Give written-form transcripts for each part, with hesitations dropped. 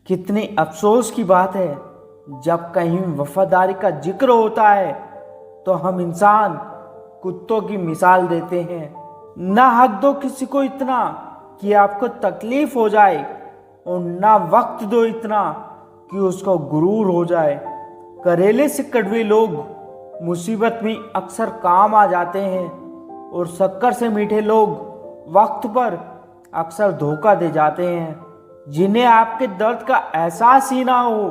कितने अफसोस की बात है, जब कहीं वफादारी का जिक्र होता है तो हम इंसान कुत्तों की मिसाल देते हैं। ना हक दो किसी को इतना कि आपको तकलीफ हो जाए, और ना वक्त दो इतना कि उसको गुरूर हो जाए। करेले से कड़वे लोग मुसीबत में अक्सर काम आ जाते हैं, और शक्कर से मीठे लोग वक्त पर अक्सर धोखा दे जाते हैं। जिन्हें आपके दर्द का एहसास ही ना हो,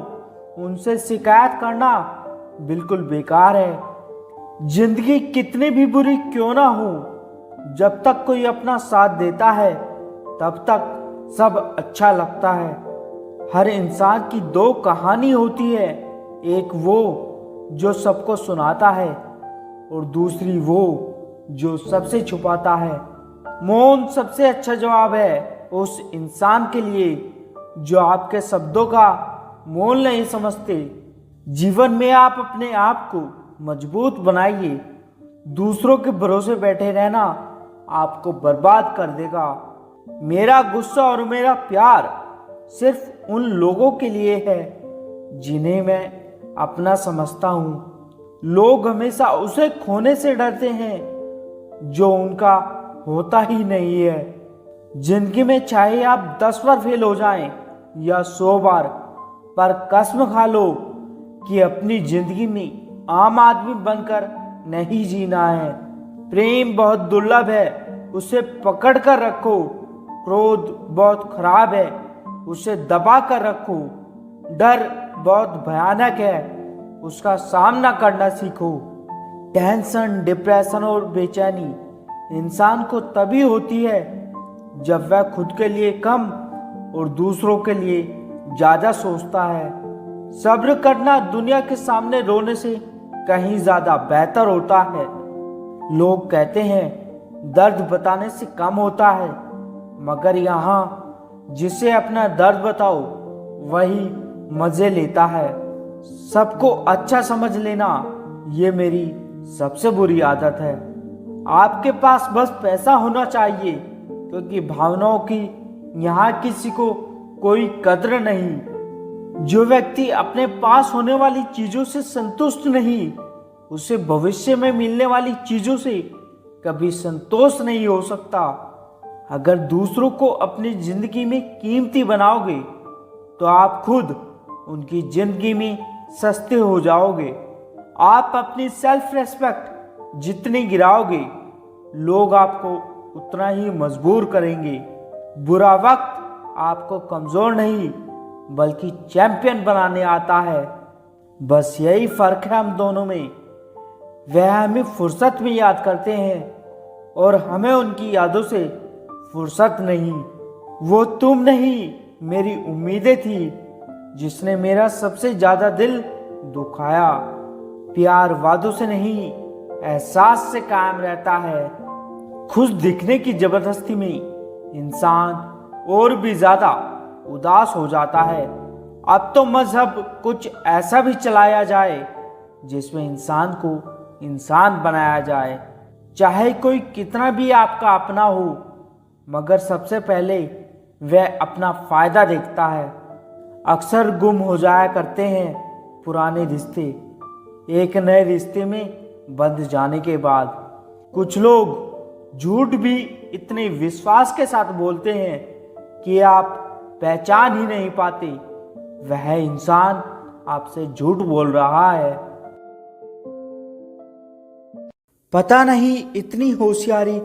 उनसे शिकायत करना बिल्कुल बेकार है। जिंदगी कितनी भी बुरी क्यों ना हो, जब तक कोई अपना साथ देता है तब तक सब अच्छा लगता है। हर इंसान की दो कहानी होती है, एक वो जो सबको सुनाता है, और दूसरी वो जो सबसे छुपाता है। मौन सबसे अच्छा जवाब है उस इंसान के लिए जो आपके शब्दों का मोल नहीं समझते। जीवन में आप अपने आप को मजबूत बनाइए। दूसरों के भरोसे बैठे रहना आपको बर्बाद कर देगा। मेरा गुस्सा और मेरा प्यार सिर्फ उन लोगों के लिए है जिन्हें मैं अपना समझता हूँ। लोग हमेशा उसे खोने से डरते हैं जो उनका होता ही नहीं है। जिंदगी में चाहे आप 10 बार फेल हो जाएं या 100 बार, पर कसम खा लो कि अपनी जिंदगी में आम आदमी बनकर नहीं जीना है। प्रेम बहुत दुर्लभ है, उसे पकड़ कर रखो। क्रोध बहुत खराब है, उसे दबा कर रखो। डर बहुत भयानक है, उसका सामना करना सीखो। टेंशन, डिप्रेशन और बेचैनी इंसान को तभी होती है जब वह खुद के लिए कम और दूसरों के लिए ज्यादा सोचता है। सब्र करना दुनिया के सामने रोने से कहीं ज्यादा बेहतर होता है। लोग कहते हैं दर्द बताने से कम होता है, मगर यहाँ जिसे अपना दर्द बताओ वही मजे लेता है। सबको अच्छा समझ लेना ये मेरी सबसे बुरी आदत है। आपके पास बस पैसा होना चाहिए, क्योंकि भावनाओं की यहाँ किसी को कोई कद्र नहीं। जो व्यक्ति अपने पास होने वाली चीजों से संतुष्ट नहीं, उसे भविष्य में मिलने वाली चीजों से कभी संतोष नहीं हो सकता। अगर दूसरों को अपनी जिंदगी में कीमती बनाओगे तो आप खुद उनकी जिंदगी में सस्ते हो जाओगे। आप अपनी सेल्फ रेस्पेक्ट जितनी गिराओगे, लोग आपको उतना ही मजबूर करेंगे। बुरा वक्त आपको कमजोर नहीं बल्कि चैंपियन बनाने आता है। बस यही फर्क है हम दोनों में। वह हमें फुर्सत में याद करते हैं और हमें उनकी यादों से फुर्सत नहीं। वो तुम नहीं, मेरी उम्मीदें थी जिसने मेरा सबसे ज्यादा दिल दुखाया। प्यार वादों से नहीं, एहसास से कायम रहता है। खुश दिखने की जबरदस्ती में इंसान और भी ज्यादा उदास हो जाता है। अब तो मजहब कुछ ऐसा भी चलाया जाए जिसमें इंसान को इंसान बनाया जाए। चाहे कोई कितना भी आपका अपना हो, मगर सबसे पहले वह अपना फायदा देखता है। अक्सर गुम हो जाया करते हैं पुराने रिश्ते एक नए रिश्ते में बंध जाने के बाद। कुछ लोग झूठ भी इतने विश्वास के साथ बोलते हैं कि आप पहचान ही नहीं पाते वह इंसान आपसे झूठ बोल रहा है। पता नहीं इतनी होशियारी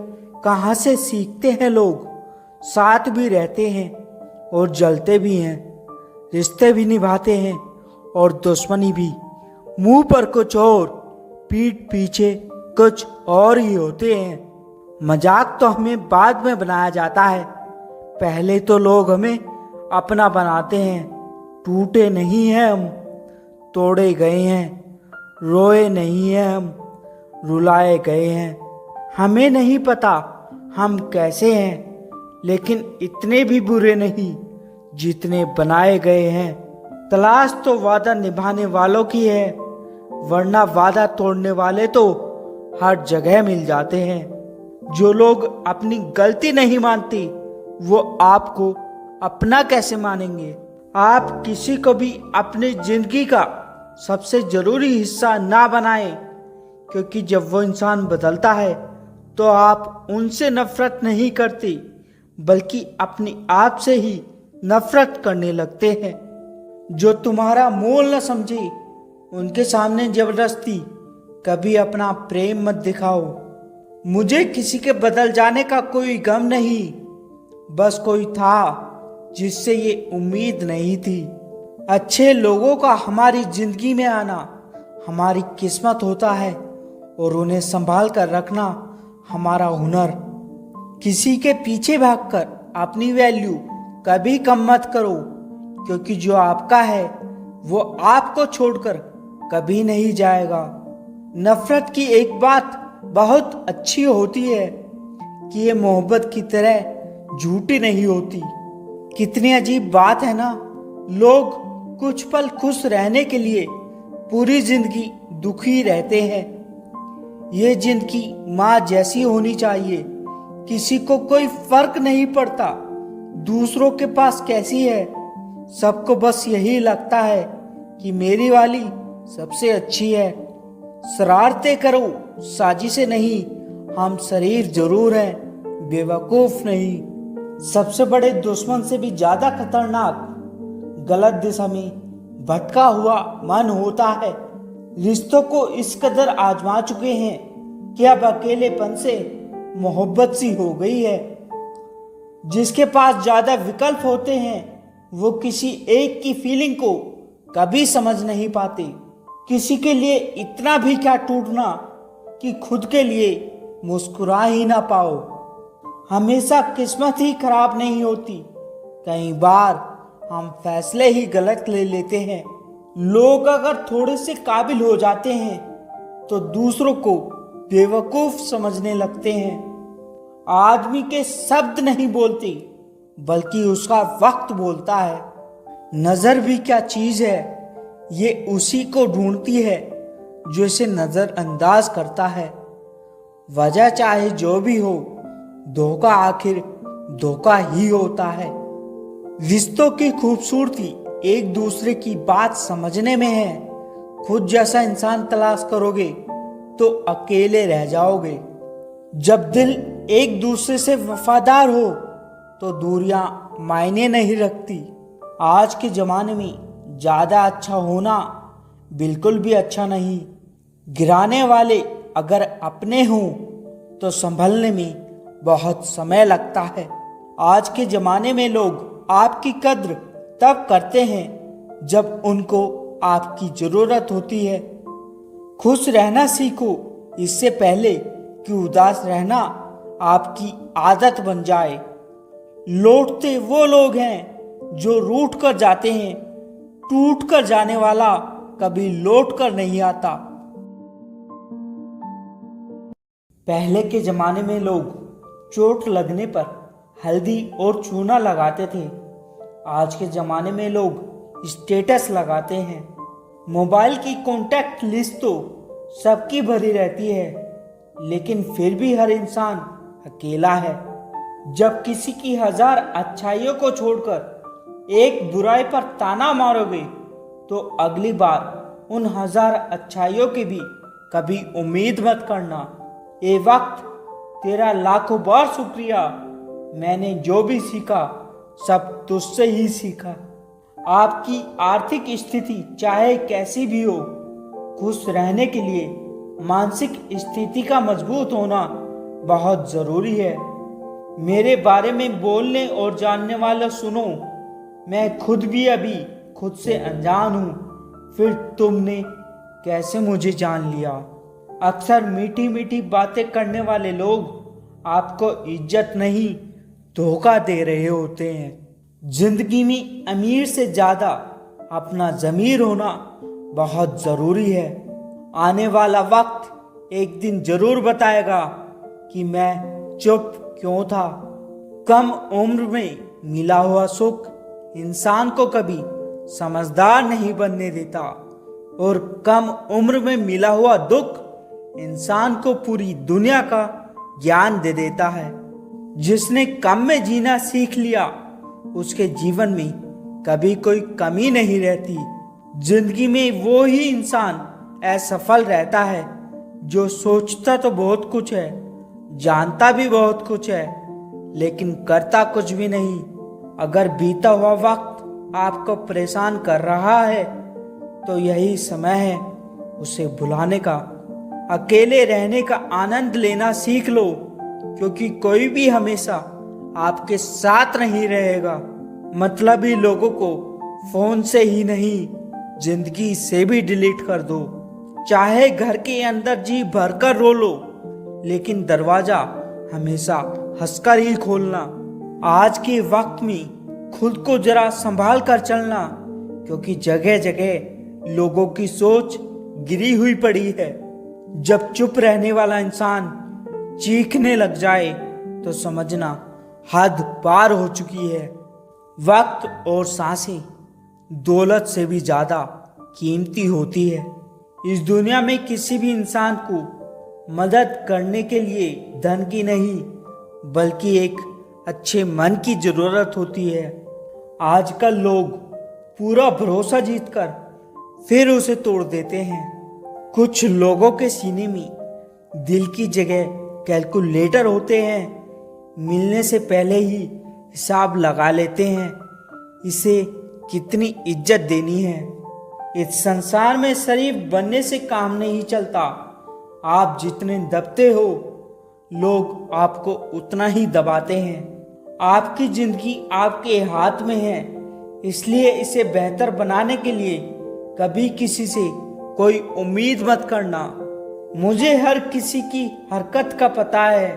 कहाँ से सीखते हैं लोग। साथ भी रहते हैं और जलते भी हैं, रिश्ते भी निभाते हैं और दुश्मनी भी। मुंह पर कुछ और, पीठ पीछे कुछ और ही होते हैं। मजाक तो हमें बाद में बनाया जाता है, पहले तो लोग हमें अपना बनाते हैं। टूटे नहीं हैं हम, तोड़े गए हैं। रोए नहीं हैं हम, रुलाए गए हैं। हमें नहीं पता हम कैसे हैं, लेकिन इतने भी बुरे नहीं जितने बनाए गए हैं। तलाश तो वादा निभाने वालों की है, वरना वादा तोड़ने वाले तो हर जगह मिल जाते हैं। जो लोग अपनी गलती नहीं मानते वो आपको अपना कैसे मानेंगे। आप किसी को भी अपनी जिंदगी का सबसे जरूरी हिस्सा ना बनाएं, क्योंकि जब वो इंसान बदलता है तो आप उनसे नफरत नहीं करती, बल्कि अपने आप से ही नफरत करने लगते हैं। जो तुम्हारा मोल न समझे, उनके सामने जबरदस्ती कभी अपना प्रेम मत दिखाओ। मुझे किसी के बदल जाने का कोई गम नहीं, बस कोई था जिससे ये उम्मीद नहीं थी। अच्छे लोगों का हमारी जिंदगी में आना हमारी किस्मत होता है और उन्हें संभाल कर रखना हमारा हुनर। किसी के पीछे भागकर अपनी वैल्यू कभी कम मत करो, क्योंकि जो आपका है वो आपको छोड़कर कभी नहीं जाएगा। नफरत की एक बात बहुत अच्छी होती है कि ये मोहब्बत की तरह झूठी नहीं होती। कितनी अजीब बात है ना, लोग कुछ पल खुश रहने के लिए पूरी जिंदगी दुखी रहते हैं। ये जिंदगी माँ जैसी होनी चाहिए, किसी को कोई फर्क नहीं पड़ता दूसरों के पास कैसी है। सबको बस यही लगता है कि मेरी वाली सबसे अच्छी है। शरारतें करो, साजिशें नहीं, हम शरीफ जरूर हैं, बेवकूफ नहीं। सबसे बड़े दुश्मन से भी ज्यादा खतरनाक गलत दिशा में भटका हुआ मन होता है। रिश्तों को इस कदर आजमा चुके हैं कि अब अकेलेपन से मोहब्बत सी हो गई है। जिसके पास ज्यादा विकल्प होते हैं वो किसी एक की फीलिंग को कभी समझ नहीं पाते। किसी के लिए इतना भी क्या टूटना कि खुद के लिए मुस्कुरा ही ना पाओ। हमेशा किस्मत ही खराब नहीं होती, कई बार हम फैसले ही गलत ले लेते हैं। लोग अगर थोड़े से काबिल हो जाते हैं तो दूसरों को बेवकूफ समझने लगते हैं। आदमी के शब्द नहीं बोलते, बल्कि उसका वक्त बोलता है। नजर भी क्या चीज है, ये उसी को ढूंढती है जो इसे नजरअंदाज करता है। वजह चाहे जो भी हो, धोखा आखिर धोखा ही होता है। रिश्तों की खूबसूरती एक दूसरे की बात समझने में है। खुद जैसा इंसान तलाश करोगे तो अकेले रह जाओगे। जब दिल एक दूसरे से वफादार हो तो दूरियां मायने नहीं रखती। आज के जमाने में ज्यादा अच्छा होना बिल्कुल भी अच्छा नहीं। गिराने वाले अगर अपने हों तो संभलने में बहुत समय लगता है। आज के जमाने में लोग आपकी कद्र तब करते हैं जब उनको आपकी जरूरत होती है। खुश रहना सीखो, इससे पहले कि उदास रहना आपकी आदत बन जाए। लौटते वो लोग हैं जो रूठ कर जाते हैं, टूट कर जाने वाला कभी लौट कर नहीं आता। पहले के जमाने में लोग चोट लगने पर हल्दी और चूना लगाते थे। आज के जमाने में लोग स्टेटस लगाते हैं। मोबाइल की कॉन्टैक्ट लिस्ट तो सबकी भरी रहती है, लेकिन फिर भी हर इंसान अकेला है। जब किसी की 1000 अच्छाइयों को छोड़कर एक बुराई पर ताना मारोगे तो अगली बार उन 1000 अच्छाइयों की भी कभी उम्मीद मत करना। ये वक्त तेरा लाखों बार शुक्रिया। मैंने जो भी सीखा सब तुझसे ही सीखा। आपकी आर्थिक स्थिति चाहे कैसी भी हो, खुश रहने के लिए मानसिक स्थिति का मजबूत होना बहुत जरूरी है। मेरे बारे में बोलने और जानने वाला सुनो, मैं खुद भी अभी खुद से अनजान हूँ, फिर तुमने कैसे मुझे जान लिया। अक्सर मीठी मीठी बातें करने वाले लोग आपको इज्जत नहीं धोखा दे रहे होते हैं। जिंदगी में अमीर से ज्यादा अपना ज़मीर होना बहुत जरूरी है। आने वाला वक्त एक दिन जरूर बताएगा कि मैं चुप क्यों था। कम उम्र में मिला हुआ सुख इंसान को कभी समझदार नहीं बनने देता, और कम उम्र में मिला हुआ दुख इंसान को पूरी दुनिया का ज्ञान दे देता है। जिसने कम में जीना सीख लिया, उसके जीवन में कभी कोई कमी नहीं रहती। जिंदगी में वो ही इंसान असफल रहता है जो सोचता तो बहुत कुछ है, जानता भी बहुत कुछ है, लेकिन करता कुछ भी नहीं। अगर बीता हुआ वक्त आपको परेशान कर रहा है तो यही समय है उसे भुलाने का। अकेले रहने का आनंद लेना सीख लो, क्योंकि कोई भी हमेशा आपके साथ नहीं रहेगा। मतलबी लोगों को फोन से ही नहीं, जिंदगी से भी डिलीट कर दो। चाहे घर के अंदर जी भरकर रो लो, लेकिन दरवाजा हमेशा हंसकर ही खोलना। आज के वक्त में खुद को जरा संभाल कर चलना, क्योंकि जगह जगह लोगों की सोच गिरी हुई पड़ी है। जब चुप रहने वाला इंसान चीखने लग जाए तो समझना हद पार हो चुकी है। वक्त और सांसें दौलत से भी ज्यादा कीमती होती है। इस दुनिया में किसी भी इंसान को मदद करने के लिए धन की नहीं, बल्कि एक अच्छे मन की जरूरत होती है। आजकल लोग पूरा भरोसा जीतकर फिर उसे तोड़ देते हैं। कुछ लोगों के सीने में दिल की जगह कैलकुलेटर होते हैं, मिलने से पहले ही हिसाब लगा लेते हैं इसे कितनी इज्जत देनी है। इस संसार में शरीफ बनने से काम नहीं चलता। आप जितने दबते हो, लोग आपको उतना ही दबाते हैं। आपकी जिंदगी आपके हाथ में है, इसलिए इसे बेहतर बनाने के लिए कभी किसी से कोई उम्मीद मत करना। मुझे हर किसी की हरकत का पता है,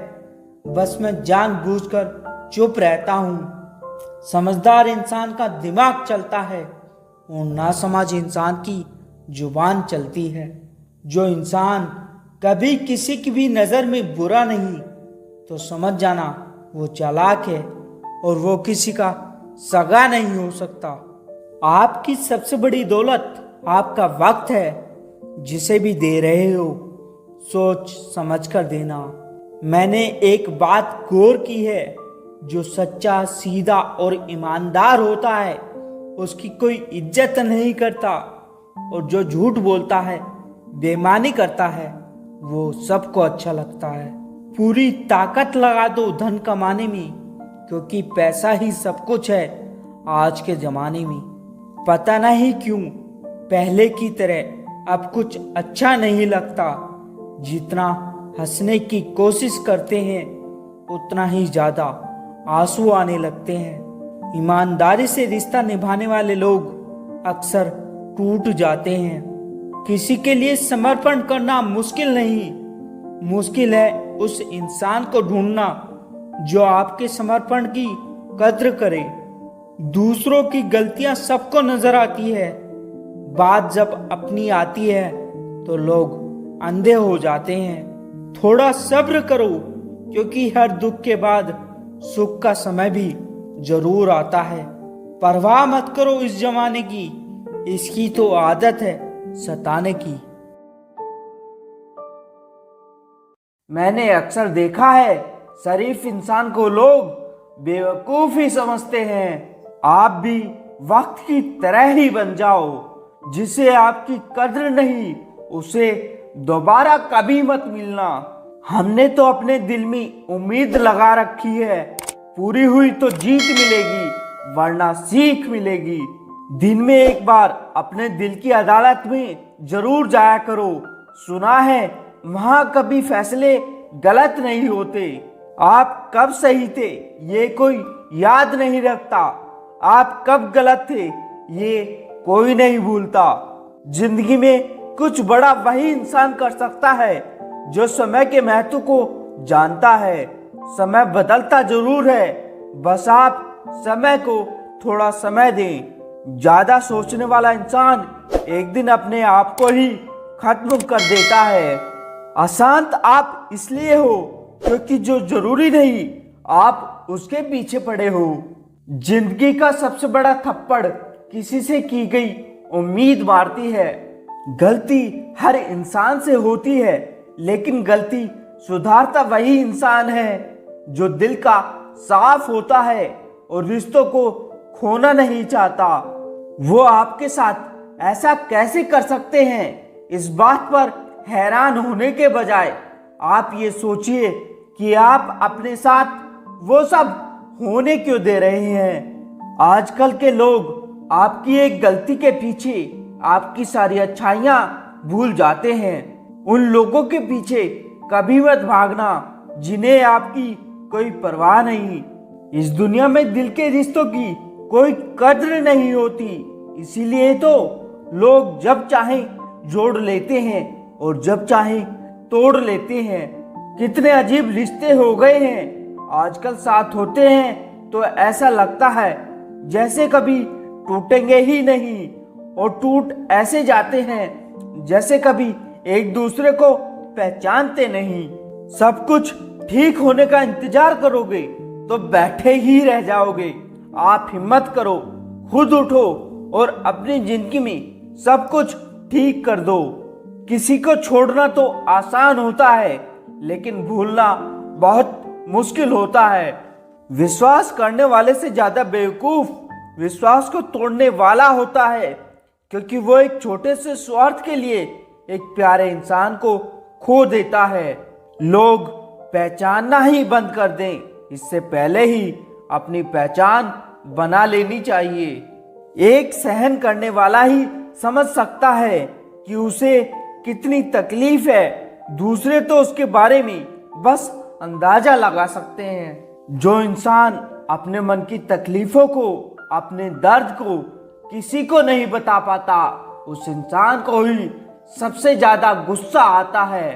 बस मैं जानबूझकर चुप रहता हूँ। समझदार इंसान का दिमाग चलता है और नासमझ इंसान की जुबान चलती है। जो इंसान कभी किसी की भी नज़र में बुरा नहीं, तो समझ जाना वो चालाक है और वो किसी का सगा नहीं हो सकता। आपकी सबसे बड़ी दौलत आपका वक्त है। जिसे भी दे रहे हो सोच समझ कर देना। मैंने एक बात गौर की है, जो सच्चा, सीधा और ईमानदार होता है उसकी कोई इज्जत नहीं करता, और जो झूठ बोलता है, बेईमानी करता है, वो सबको अच्छा लगता है। पूरी ताकत लगा दो धन कमाने में, क्योंकि पैसा ही सब कुछ है आज के जमाने में। पता नहीं क्यों पहले की तरह अब कुछ अच्छा नहीं लगता। जितना हंसने की कोशिश करते हैं उतना ही ज्यादा आंसू आने लगते हैं। ईमानदारी से रिश्ता निभाने वाले लोग अक्सर टूट जाते हैं। किसी के लिए समर्पण करना मुश्किल नहीं, मुश्किल है उस इंसान को ढूंढना जो आपके समर्पण की कद्र करे। दूसरों की गलतियां सबको नजर आती है, बात जब अपनी आती है तो लोग अंधे हो जाते हैं। थोड़ा सब्र करो, क्योंकि हर दुख के बाद सुख का समय भी जरूर आता है। परवाह मत करो इस जमाने की, इसकी तो आदत है सताने की। मैंने अक्सर देखा है शरीफ इंसान को लोग बेवकूफ ही समझते हैं। आप भी वक्त की तरह ही बन जाओ। जिसे आपकी कद्र नहीं उसे दोबारा कभी मत मिलना। हमने तो अपने दिल में उम्मीद लगा रखी है, पूरी हुई तो जीत मिलेगी वरना सीख मिलेगी। दिन में एक बार अपने दिल की अदालत में जरूर जाया करो। सुना है वहां कभी फैसले गलत नहीं होते। आप कब सही थे ये कोई याद नहीं रखता, आप कब गलत थे ये कोई नहीं भूलता। जिंदगी में कुछ बड़ा वही इंसान कर सकता है जो समय के महत्व को जानता है। समय बदलता जरूर है, बस आप समय को थोड़ा समय दें। ज्यादा सोचने वाला इंसान एक दिन अपने आप को ही खत्म कर देता है। अशांत आप इसलिए हो क्योंकि जो जरूरी नहीं आप उसके पीछे पड़े हो। जिंदगी का सबसे बड़ा थप्पड़ किसी से की गई उम्मीद मारती है। गलती हर इंसान से होती है, लेकिन गलती सुधारता वही इंसान है जो दिल का साफ होता है और रिश्तों को खोना नहीं चाहता। वो आपके साथ ऐसा कैसे कर सकते हैं, इस बात पर हैरान होने के बजाय आप ये सोचिए कि आप अपने साथ वो सब होने क्यों दे रहे हैं। आजकल के लोग आपकी एक गलती के पीछे आपकी सारी अच्छाइयां भूल जाते हैं। उन लोगों के पीछे कभी मत भागना जिन्हें आपकी कोई परवाह नहीं। इस दुनिया में दिल के रिश्तों की कोई कद्र नहीं होती, इसीलिए तो लोग जब चाहे जोड़ लेते हैं और जब चाहे तोड़ लेते हैं। कितने अजीब रिश्ते हो गए हैं आजकल, साथ होते हैं तो ऐसा लगता है जैसे कभी टूटेंगे ही नहीं, और टूट ऐसे जाते हैं जैसे कभी एक दूसरे को पहचानते नहीं। सब कुछ ठीक होने का इंतजार करोगे तो बैठे ही रह जाओगे। आप हिम्मत करो, खुद उठो और अपनी जिंदगी में सब कुछ ठीक कर दो। किसी को छोड़ना तो आसान होता है, लेकिन भूलना बहुत मुश्किल होता है। विश्वास करने वाले से ज्यादा बेवकूफ विश्वास को तोड़ने वाला होता है, क्योंकि वो एक छोटे से स्वार्थ के लिए एक प्यारे इंसान को खो देता है। लोग पहचानना ही बंद कर दें, इससे पहले ही अपनी पहचान बना लेनी चाहिए। एक सहन करने वाला ही समझ सकता है कि उसे कितनी तकलीफ है, दूसरे तो उसके बारे में बस अंदाजा लगा सकते हैं। जो इंसान अपने मन की तकलीफों को, अपने दर्द को किसी को नहीं बता पाता, उस इंसान को ही सबसे ज्यादा गुस्सा आता है।